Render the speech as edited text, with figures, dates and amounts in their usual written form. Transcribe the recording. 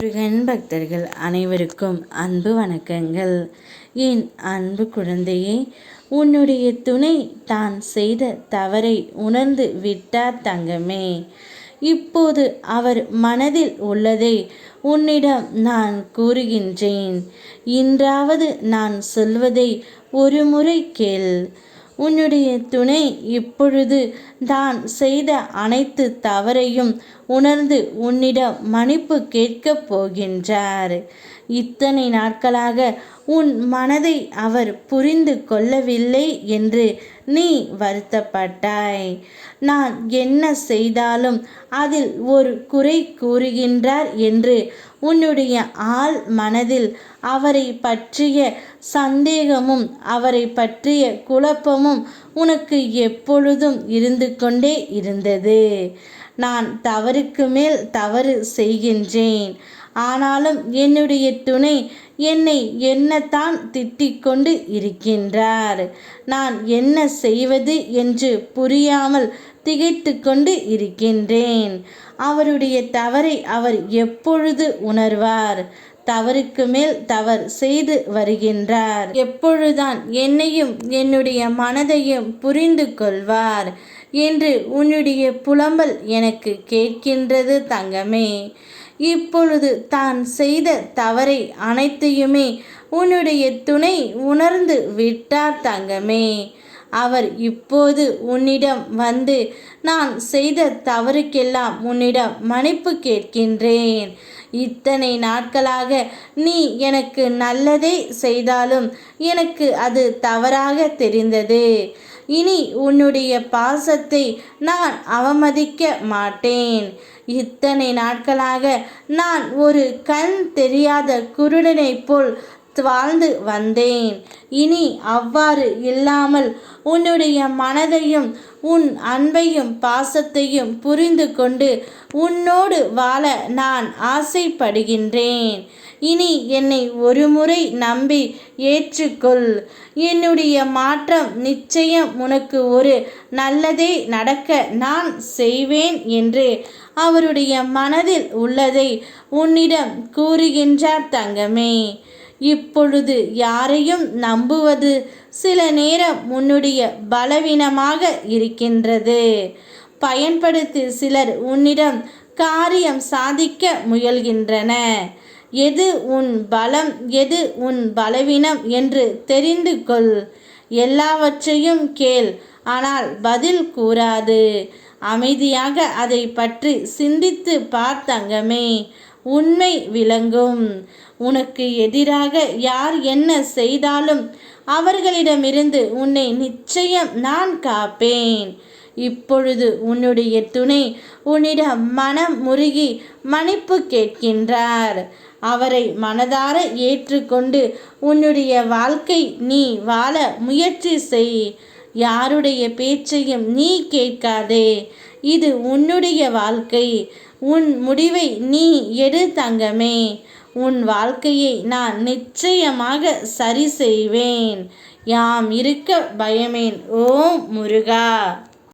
முருகன் பக்தர்கள் அனைவருக்கும் அன்பு வணக்கங்கள். என் அன்பு குழந்தையே, உன்னுடைய துணை தான் செய்த தவறை உணர்ந்து விட்டார் தங்கமே. இப்போது அவர் மனதில் உள்ளதை உன்னிடம் நான் கூறுகின்றேன். இன்றாவது நான் சொல்வதை ஒரு முறை கேள். உன்னுடைய துணை இப்பொழுது தான் செய்த அனைத்து தவறையும் உணர்ந்து உன்னிடம் மன்னிப்பு கேட்கப் போகின்றார். இத்தனை நாட்களாக உன் மனதை அவர் புரிந்து கொள்ளவில்லை என்று நீ வருத்தப்பட்டாய். நான் என்ன செய்தாலும் அதில் ஒரு குறை கூறுகின்றார் என்று உன்னுடைய ஆழ் மனதில் அவரை பற்றிய சந்தேகமும் அவரை பற்றிய குழப்பமும் உனக்கு எப்பொழுதும் இருந்து கொண்டே இருந்தது. நான் தவறுக்கு மேல் தவறு செய்கின்றேன், ஆனாலும் என்னுடைய துணை என்னை என்னத்தான் திட்டிக் கொண்டு இருக்கின்றார். நான் என்ன செய்வது என்று புரியாமல் திகைத்து கொண்டு இருக்கின்றேன். அவருடைய தவறை அவர் எப்பொழுது உணர்வார்? தவறுக்கு மேல் தவறு செய்து வருகின்றார். எப்பொழுதுதான் என்னையும் என்னுடைய மனதையும் புரிந்து கொள்வார் என்று உன்னுடைய புலம்பல் எனக்கு கேட்கின்றது தங்கமே. இப்பொழுது தான் செய்த தவறை அனைத்தையுமே உன்னுடைய துணை உணர்ந்து விட்டார் தங்கமே. அவர் இப்போது உன்னிடம் வந்து, நான் செய்த தவறுக்கெல்லாம் உன்னிடம் மன்னிப்பு கேட்கின்றேன். இத்தனை நாட்களாக நீ எனக்கு நல்லதே செய்தாலும் எனக்கு அது தவறாக தெரிந்தது. இனி உன்னுடைய பாசத்தை நான் அவமதிக்க மாட்டேன். இத்தனை நாட்களாக நான் ஒரு கண் தெரியாத குருடனைப் போல் வாழ்ந்து வந்தேன். இனி அவ்வாறு இல்லாமல் உன்னுடைய மனதையும் உன் அன்பையும் பாசத்தையும் புரிந்து கொண்டு உன்னோடு வாழ நான் ஆசைப்படுகின்றேன். இனி என்னை ஒரு முறை நம்பி ஏற்றுக்கொள். என்னுடைய மாற்றம் நிச்சயம் உனக்கு ஒரு நல்லதே நடக்க நான் செய்வேன் என்று அவருடைய மனதில் உள்ளதை உன்னிடம் கூறுகின்றார் தங்கமே. இப்பொழுது யாரையும் நம்புவது சில நேரம் உன்னுடைய பலவீனமாக இருக்கின்றது. பயன்படுத்தி சிலர் உன்னிடம் காரியம் சாதிக்க முயல்கின்றன. எது உன் பலம், எது உன் பலவீனம் என்று தெரிந்து கொள். எல்லாவற்றையும் கேள், ஆனால் பதில் கூறாது. அமைதியாக அதை பற்றி சிந்தித்து பார்த்தங்கமே, உண்மை விளங்கும். உனக்கு எதிராக யார் என்ன செய்தாலும் அவர்களிடமிருந்து உன்னை நிச்சயம் நான் காப்பேன். இப்பொழுது உன்னுடைய துணை உன்னிடம் மனம் முருகி மன்னிப்பு கேட்கின்றார். அவரை மனதார ஏற்றுக்கொண்டு உன்னுடைய வாழ்க்கை நீ வாழ முயற்சி செய். யாருடைய பேச்சையும் நீ கேட்காதே. இது உன்னுடைய வாழ்க்கை. உன் முடிவை நீ எடு தங்கமே. உன் வாழ்க்கையை நான் நிச்சயமாக சரி செய்வேன். யாம் இருக்க பயமேன். ஓம் முருகா.